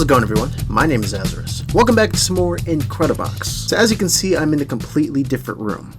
How's it going, everyone? My name is Azarus. Welcome back to some more in Colorbox. So as you can see, I'm in a completely different room.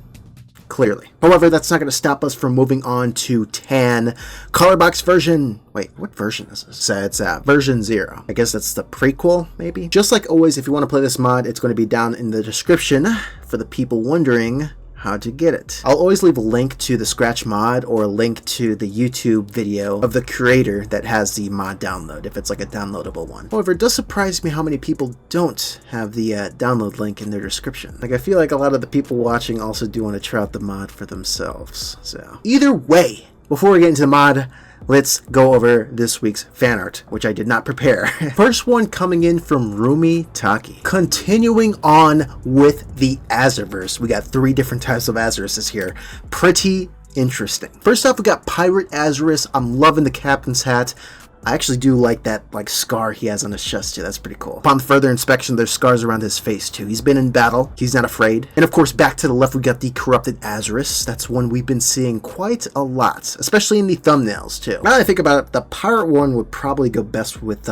Clearly. However, that's not going to stop us from moving on to Tan Colorbox version. Wait, what version is this? So it's version 0. I guess that's the prequel, maybe? Just like always, if you want to play this mod, it's going to be down in the description for the people wondering how to get it. I'll always leave a link to the Scratch mod or a link to the YouTube video of the creator that has the mod download, if it's like a downloadable one. However, it does surprise me how many people don't have the download link in their description. Like, I feel like a lot of the people watching also do want to try out the mod for themselves. So either way, before we get into the mod, let's go over this week's fan art, which I did not prepare. First one coming in from Rumi Taki. Continuing on with the Azarus. We got 3 different types of Azaruses here. Pretty interesting. First off, we got Pirate Azarus. I'm loving the captain's hat. I actually do like that scar he has on his chest too. That's pretty cool. Upon further inspection, there's scars around his face too. He's been in battle. He's not afraid. And of course, back to the left, we got the Corrupted Azarus. That's one we've been seeing quite a lot, especially in the thumbnails too. Now that I think about it, the pirate one would probably go best with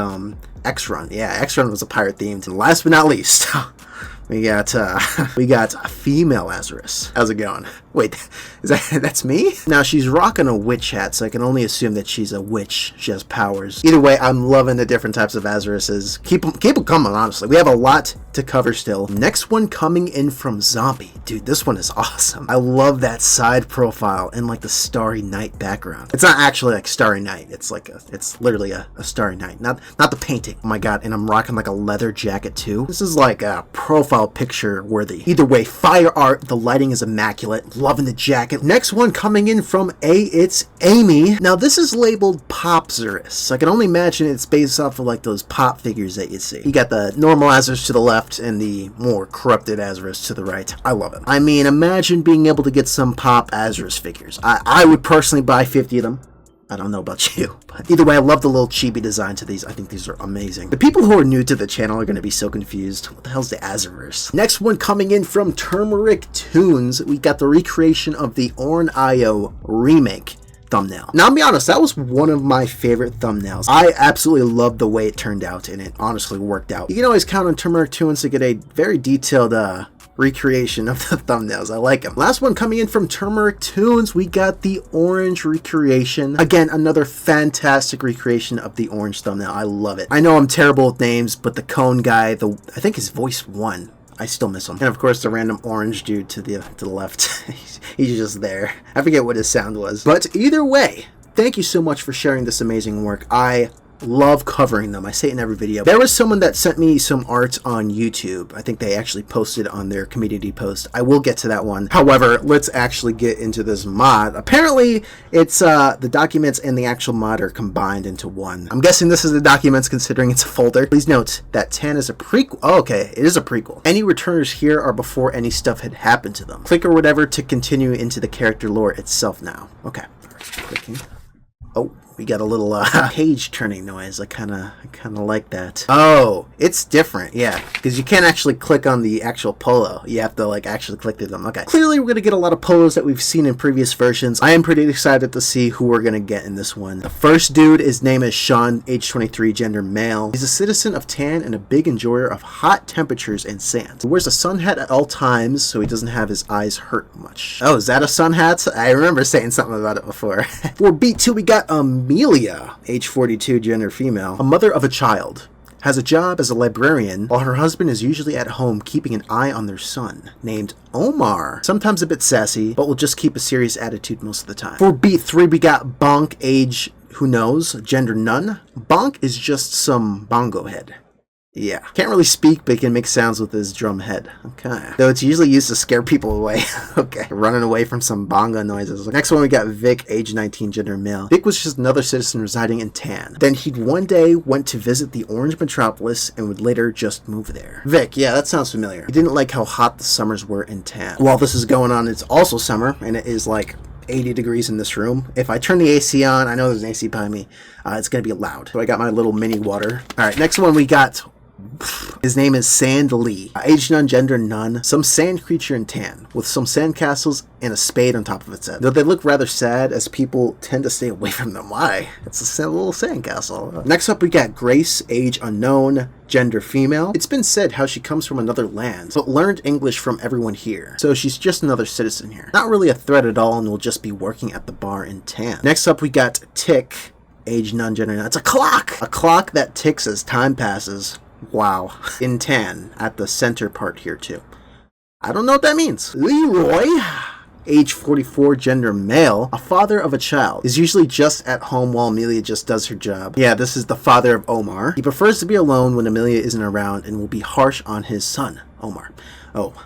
X-Run. Yeah, X-Run was a pirate themed. And last but not least, we got female Azarus. How's it going? Wait, that's me? Now she's rocking a witch hat, so I can only assume that she's a witch. She has powers. Either way, I'm loving the different types of Azaruses. Keep them coming, honestly. We have a lot to cover still. Next one coming in from Zombie. Dude, this one is awesome. I love that side profile and like the Starry Night background. It's not actually like Starry Night. It's like it's literally a Starry Night, not the painting. Oh my god, and I'm rocking like a leather jacket too. This is like a profile picture worthy. Either way, fire art. The lighting is immaculate. Loving the jacket. Next one coming in from It's Amy. Now this is labeled Pop Azarus. I can only imagine it's based off of like those pop figures that you see. You got the normal Azarus to the left and the more corrupted Azarus to the right. I love it. I mean, imagine being able to get some Pop Azarus figures. I would personally buy 50 of them. I don't know about you, but either way, I love the little chibi design to these. I think these are amazing. The people who are new to the channel are going to be so confused. What the hell's the Azarus? Next one coming in from Turmeric Tunes, we got the recreation of the Orn.io remake thumbnail. Now, I'll be honest, that was one of my favorite thumbnails. I absolutely loved the way it turned out, and it honestly worked out. You can always count on Turmeric Tunes to get a very detailed recreation of the thumbnails. I like them. Last one coming in from Turmeric Tunes, we got the orange recreation. Again, another fantastic recreation of the orange thumbnail. I love it. I know I'm terrible with names, but the cone guy, I think his voice 1. I still miss him. And of course, the random orange dude to the left. He's just there. I forget what his sound was. But either way, thank you so much for sharing this amazing work. I love covering them. I say it in every video. There was someone that sent me some art on YouTube. I think they actually posted on their community post. I will get to that one. However, let's actually get into this mod. Apparently, it's the documents and the actual mod are combined into one. I'm guessing this is the documents considering it's a folder. Please note that Tan is a prequel. Oh, okay, it is a prequel. Any returners here are before any stuff had happened to them. Click or whatever to continue into the character lore itself now. Okay, clicking. Oh, we got a little page turning noise. I kind of like that. Oh, it's different, yeah, because you can't actually click on the actual polo. You have to like actually click through them. Okay, clearly we're gonna get a lot of polos that we've seen in previous versions. I am pretty excited to see who we're gonna get in this one. The first dude, his name is Sean, age 23, gender male. He's a citizen of Tan and a big enjoyer of hot temperatures and sand. He wears a sun hat at all times so he doesn't have his eyes hurt much. Oh, is that a sun hat? I remember saying something about it before. For beat 2, we got Amelia, age 42, gender female, a mother of a child, has a job as a librarian while her husband is usually at home keeping an eye on their son, named Omar. Sometimes a bit sassy, but will just keep a serious attitude most of the time. For beat 3, we got Bonk, age who knows, gender none. Bonk is just some bongo head. Yeah, can't really speak, but he can make sounds with his drum head. Okay. Though it's usually used to scare people away. Okay. Running away from some bongo noises. Next one, we got Vic, age 19, gender male. Vic was just another citizen residing in Tan. Then he'd one day went to visit the Orange Metropolis and would later just move there. Vic, yeah, that sounds familiar. He didn't like how hot the summers were in Tan. While this is going on, it's also summer, and it is like 80 degrees in this room. If I turn the AC on, I know there's an AC behind me, it's going to be loud. So I got my little mini water. All right, next one we got His name is Sand Lee. Age none, gender none. Some sand creature in tan, with some sand castles and a spade on top of its head. Though they look rather sad, as people tend to stay away from them. Why? It's a little sand castle. Next up, we got Grace, age unknown, Gender female. It's been said how she comes from another land, but learned English from everyone here. So she's just another citizen here. Not really a threat at all and will just be working at the bar in Tan. Next up we got Tick, age none, gender none. It's a clock! A clock that ticks as time passes. Wow. In Tan, at the center part here too. I don't know what that means. Leroy, age 44, gender male, a father of a child, is usually just at home while Amelia just does her job. Yeah, this is the father of Omar. He prefers to be alone when Amelia isn't around and will be harsh on his son, Omar. Oh,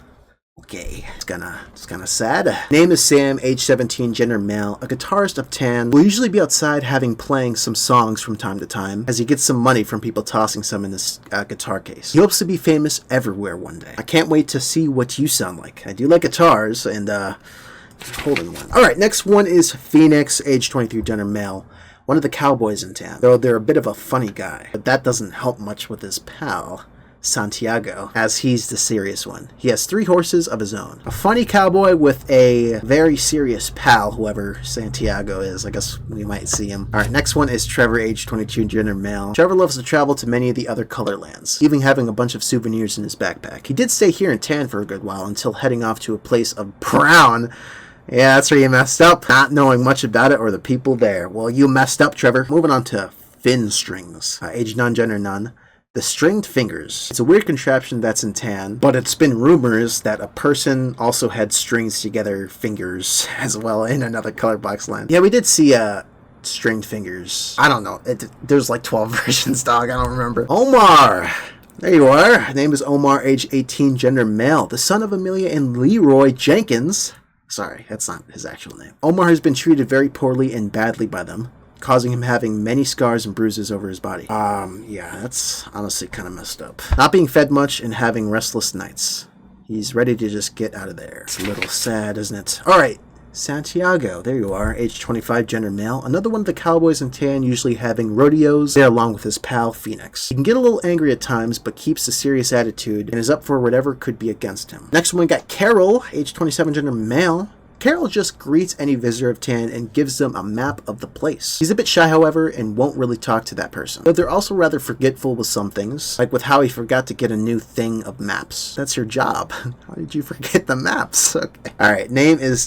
okay. It's kinda sad. Name is Sam, age 17, gender male, a guitarist of Tan. Will usually be outside playing some songs from time to time, as he gets some money from people tossing some in this guitar case. He hopes to be famous everywhere one day. I can't wait to see what you sound like. I do like guitars, and holding one. Alright, next one is Phoenix, age 23, gender male. One of the cowboys in Tan. Though they're a bit of a funny guy, but that doesn't help much with his pal, Santiago, as he's the serious one. He has 3 horses of his own. A funny cowboy with a very serious pal, whoever Santiago is. I guess we might see him. Alright, next one is Trevor, age 22, gender male. Trevor loves to travel to many of the other color lands, even having a bunch of souvenirs in his backpack. He did stay here in Tan for a good while until heading off to a place of Brown. Yeah, that's where you messed up, not knowing much about it or the people there. Well, you messed up, Trevor. Moving on to fin strings, age none, gender none. The stringed fingers. It's a weird contraption that's in Tan, but it's been rumors that a person also had strings together fingers as well in another Colorbox land. Yeah, we did see stringed fingers. I don't know. There's like 12 versions, dog. I don't remember. Omar! There you are. Name is Omar, age 18, gender male. The son of Amelia and Leroy Jenkins. Sorry, that's not his actual name. Omar has been treated very poorly and badly by them, causing him having many scars and bruises over his body. Yeah, that's honestly kind of messed up. Not being fed much and having restless nights. He's ready to just get out of there. It's a little sad, isn't it? Alright, Santiago, there you are, age 25, gender male. Another one of the cowboys in Tan, usually having rodeos there along with his pal, Phoenix. He can get a little angry at times, but keeps a serious attitude and is up for whatever could be against him. Next one, we got Carol, age 27, gender male. Carol just greets any visitor of Tan and gives them a map of the place. He's a bit shy, however, and won't really talk to that person. But they're also rather forgetful with some things, like with how he forgot to get a new thing of maps. That's your job. How did you forget the maps? Okay. Alright, name is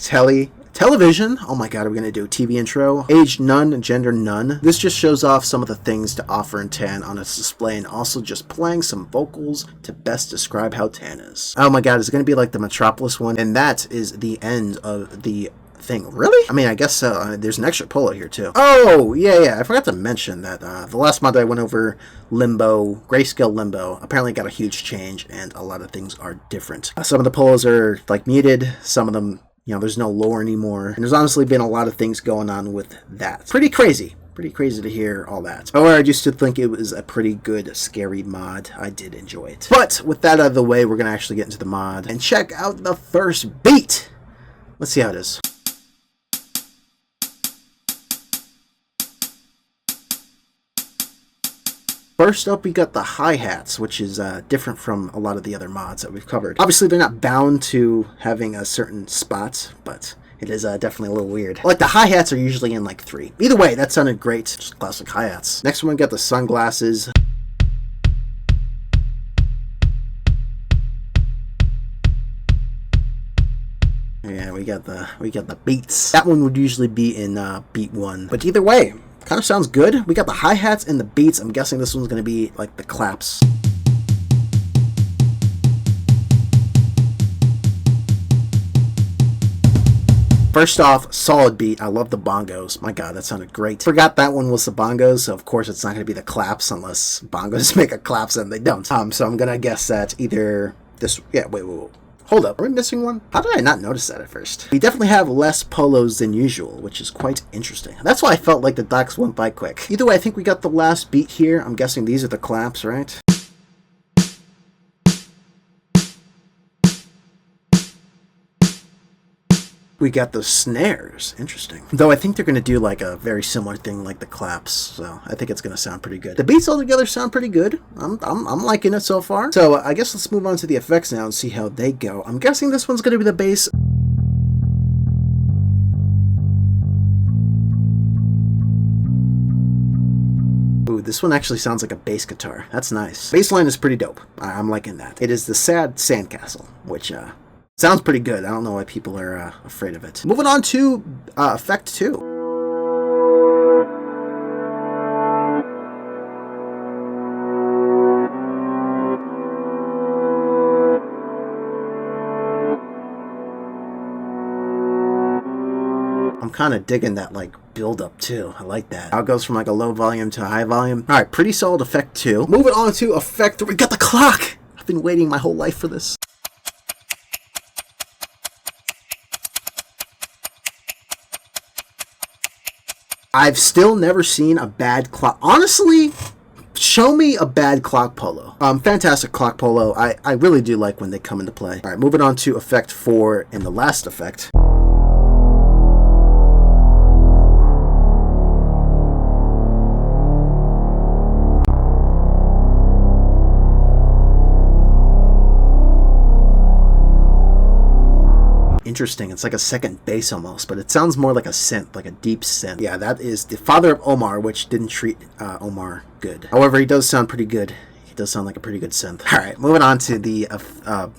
Television. Oh my god, are we going to do a TV intro? Age none, gender none. This just shows off some of the things to offer in Tan on its display and also just playing some vocals to best describe how Tan is. Oh my god, is it going to be like the Metropolis one? And that is the end of the thing. Really? I mean, I guess so. There's an extra polo here too. Oh, yeah. I forgot to mention that the last month I went over Limbo, Grayscale Limbo. Apparently got a huge change and a lot of things are different. Some of the polos are like muted. Some of them, you know, there's no lore anymore. And there's honestly been a lot of things going on with that. Pretty crazy to hear all that. However, I used to think it was a pretty good, scary mod. I did enjoy it. But with that out of the way, we're going to actually get into the mod and check out the first beat. Let's see how it is. First up, we got the hi-hats, which is different from a lot of the other mods that we've covered. Obviously, they're not bound to having a certain spot, but it is definitely a little weird. Like, the hi-hats are usually in, like, 3. Either way, that sounded great. Just classic hi-hats. Next one, we got the sunglasses. Yeah, we got the beats. That one would usually be in beat 1. But either way, kind of sounds good. We got the hi-hats and the beats. I'm guessing this one's going to be like the claps. First off, solid beat. I love the bongos. My god, that sounded great. Forgot that one was the bongos, so of course it's not going to be the claps unless bongos make a claps and they don't. So I'm going to guess that either this... Yeah, wait. Hold up, are we missing one? How did I not notice that at first? We definitely have less polos than usual, which is quite interesting. That's why I felt like the docs went by quick. Either way, I think we got the last beat here. I'm guessing these are the claps, right? We got the snares. Interesting. Though I think they're going to do like a very similar thing like the claps, so I think it's going to sound pretty good. The beats altogether sound pretty good. I'm liking it so far. So I guess let's move on to the effects now and see how they go. I'm guessing this one's going to be the bass. Ooh, this one actually sounds like a bass guitar. That's nice. Bass line is pretty dope. I'm liking that. It is the Sad Sandcastle, which sounds pretty good. I don't know why people are afraid of it. Moving on to Effect 2. I'm kind of digging that like build up too. I like that. How it goes from like a low volume to a high volume. All right, pretty solid Effect 2. Moving on to Effect 3. We got the clock. I've been waiting my whole life for this. I've still never seen a bad clock. Honestly, show me a bad clock polo. Fantastic clock polo. I really do like when they come into play. All right, moving on to Effect 4 and the last effect. Interesting. It's like a second bass almost, but it sounds more like a synth, like a deep synth. Yeah, that is the father of Omar, which didn't treat Omar good. However, he does sound pretty good. He does sound like a pretty good synth. All right, moving on to the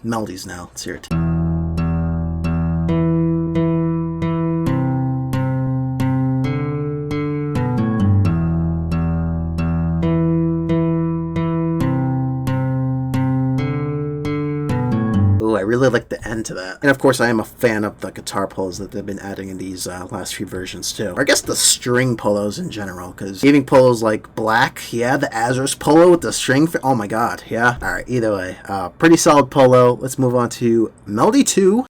melodies now. Let's hear it. I really like the end to that. And of course, I am a fan of the guitar polos that they've been adding in these last few versions too. Or I guess the string polos in general, because even polos like black, yeah, the Azarus polo with the string, oh my god, yeah. All right, either way, pretty solid polo. Let's move on to Melody 2.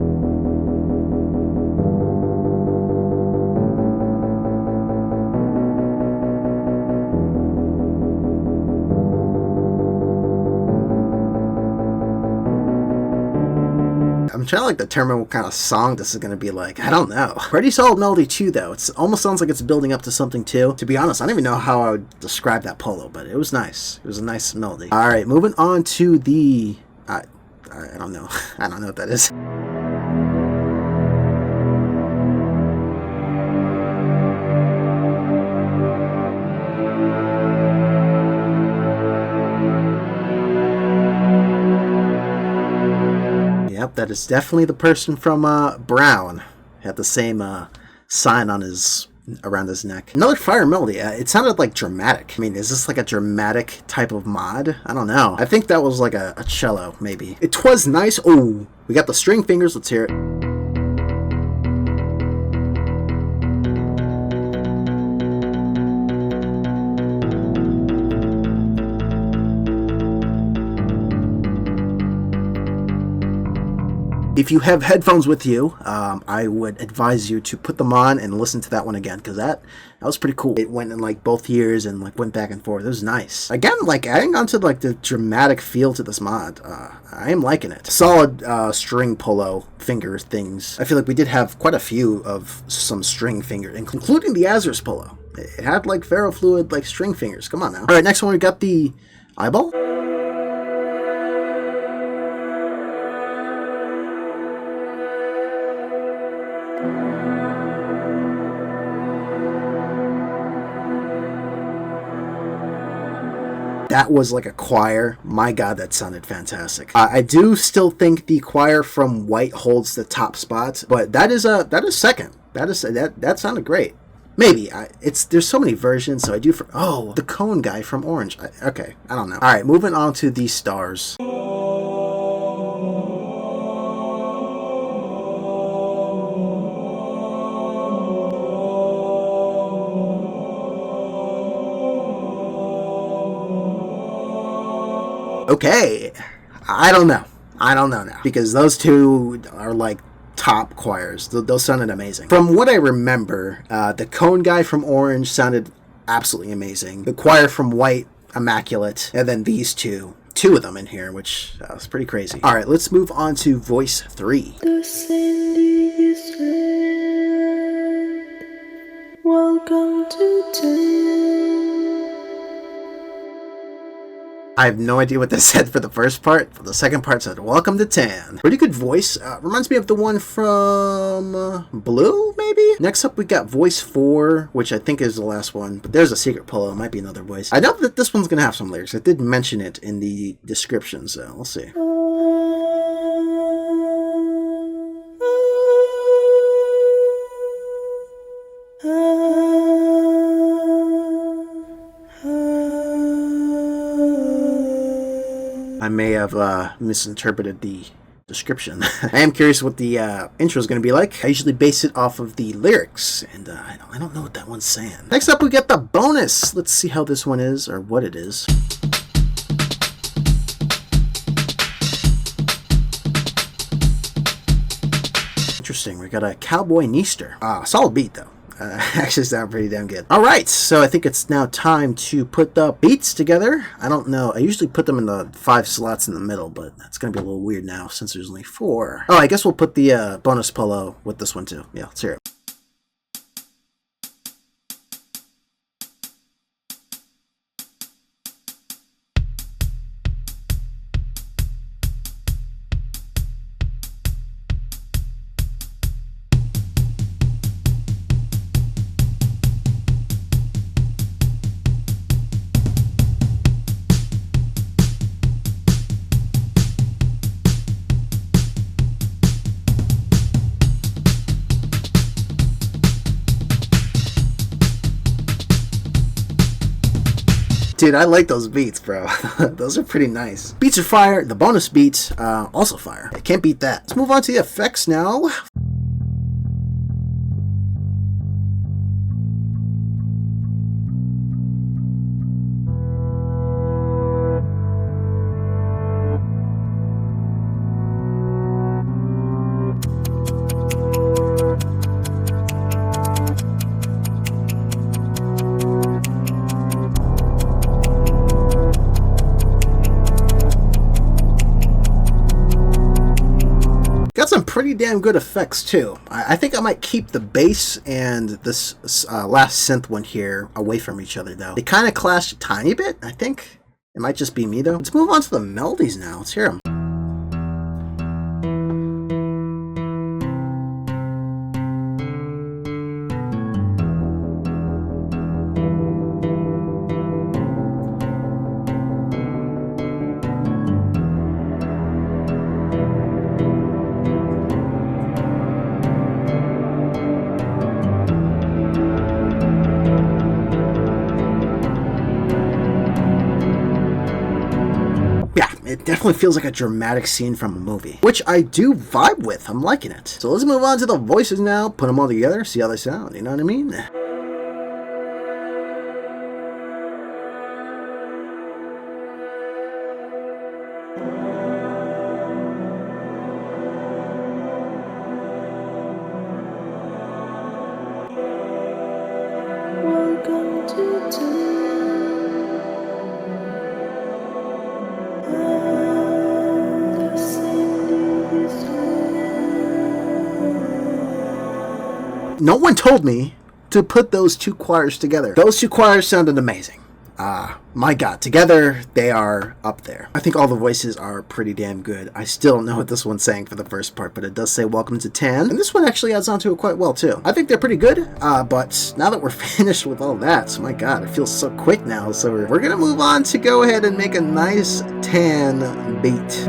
I'm trying to like determine what kind of song this is going to be like. I don't know. Pretty solid melody too, though. It almost sounds like it's building up to something too. To be honest, I don't even know how I would describe that polo, but it was nice. It was a nice melody. All right, moving on to the... I don't know. I don't know what that is. Yep, that is definitely the person from Brown. He had the same sign on around his neck. Another fire melody. It sounded like dramatic. I mean, is this like a dramatic type of mod? I don't know. I think that was like a cello, maybe. It was nice. Oh, we got the string fingers. Let's hear it. If you have headphones with you, I would advise you to put them on and listen to that one again, because that was pretty cool. It went in like both ears and like went back and forth. It was nice. Again, like adding on to like the dramatic feel to this mod. I am liking it. Solid string polo finger things. I feel like we did have quite a few of some string fingers, including the Azarus polo. It had like ferrofluid like string fingers. Come on now. All right, next one we got the eyeball. That was like a choir. My god, that sounded fantastic. I do still think the choir from White holds the top spot, but that is second. That sounded great. Maybe there's so many versions, so I do. The cone guy from Orange. Okay, I don't know. All right, moving on to the stars. Okay, I don't know now, because those two are like top choirs. Those sounded amazing. From what I remember, the cone guy from Orange sounded absolutely amazing. The choir from White, immaculate, and then these two of them in here, which was pretty crazy. All right, let's move on to voice 3. The Cindy is red. Welcome to town. I have no idea what that said for the first part, but the second part said, welcome to Tan. Pretty good voice. Reminds me of the one from Blue, maybe? Next up, we got voice 4, which I think is the last one, but there's a secret polo. It might be another voice. I know that this one's going to have some lyrics. I did mention it in the description, so we'll see. I may have misinterpreted the description. I am curious what the intro is going to be like. I usually base it off of the lyrics, and I don't know what that one's saying. Next up, we got the bonus. Let's see how this one is, or what it is. Interesting. We got a Cowboy Neaster. Solid beat, though. Actually sound pretty damn good. Alright, so I think it's now time to put the beats together. I don't know. I usually put them in the 5 slots in the middle, but that's going to be a little weird now since there's only 4. Oh, I guess we'll put the bonus polo with this one too. Yeah, let's hear it. Dude, I like those beats, bro. Those are pretty nice. Beats are fire. The bonus beats, also fire. I can't beat that. Let's move on to the effects now. Got some pretty damn good effects too. I think I might keep the bass and this last synth one here away from each other though. They kind of clash a tiny bit, I think. It might just be me though. Let's move on to the melodies now. Let's hear them. It definitely feels like a dramatic scene from a movie, which I do vibe with. I'm liking it. So let's move on to the voices now. Put them all together, see how they sound. You know what I mean? Welcome to Tan. No one told me to put those two choirs together. Those two choirs sounded amazing. My God, together they are up there. I think all the voices are pretty damn good. I still don't know what this one's saying for the first part, but it does say welcome to Tan. And this one actually adds on to it quite well too. I think they're pretty good, but now that we're finished with all that, so my God, it feels so quick now. So we're gonna move on to go ahead and make a nice Tan beat.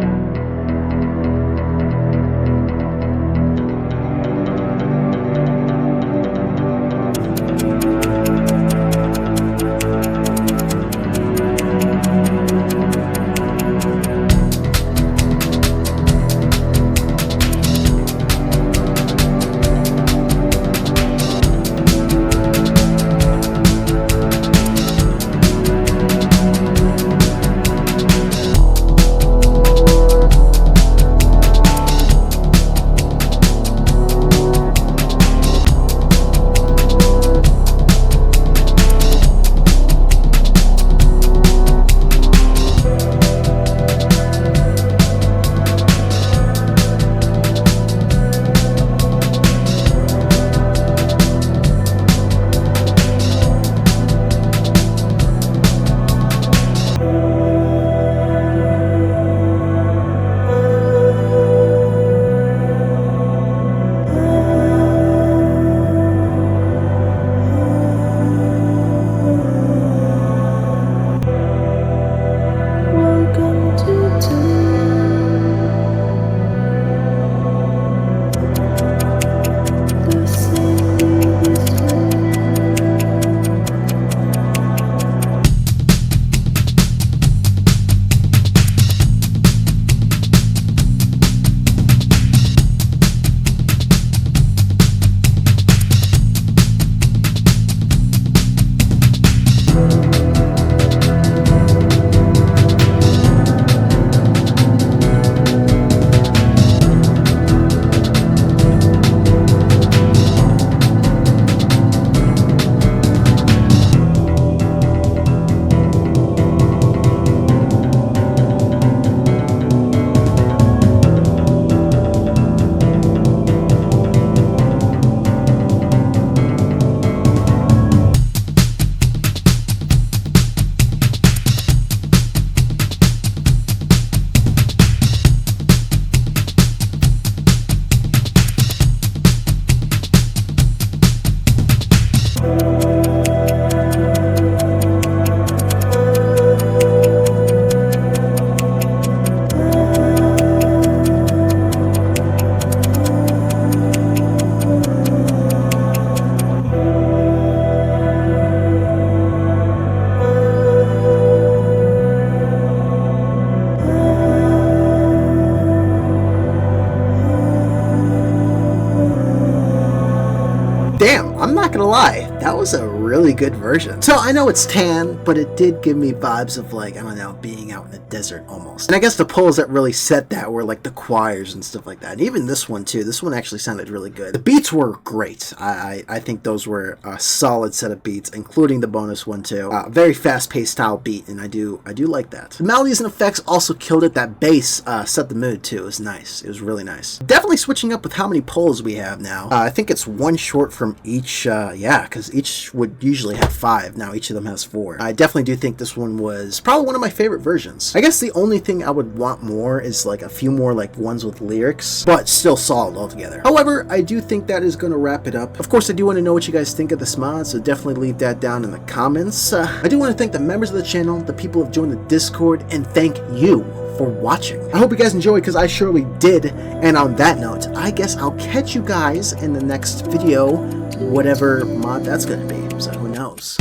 gonna lie, that was a really good version. So I know it's tan, but it did give me vibes of like, I don't know, being out in the desert almost. And I guess the polos that really set that were like the choirs and stuff like that. And even this one too, this one actually sounded really good. The beats were great. I think those were a solid set of beats, including the bonus one too. Very fast-paced style beat, and I do like that. The melodies and effects also killed it. That bass set the mood too. It was nice. It was really nice. Definitely switching up with how many polos we have now. I think it's one short from each, yeah, because each would usually have 5. Now each of them has 4. I definitely do think this one was probably one of my favorite versions. I guess the only thing I would want more is like a few more like ones with lyrics, but still solid altogether. However, I do think that is going to wrap it up. Of course, I do want to know what you guys think of this mod, so definitely leave that down in the comments. I do want to thank the members of the channel, the people who have joined the Discord, and thank you for watching. I hope you guys enjoyed, because I surely did. And on that note, I guess I'll catch you guys in the next video, whatever mod that's going to be, so who knows.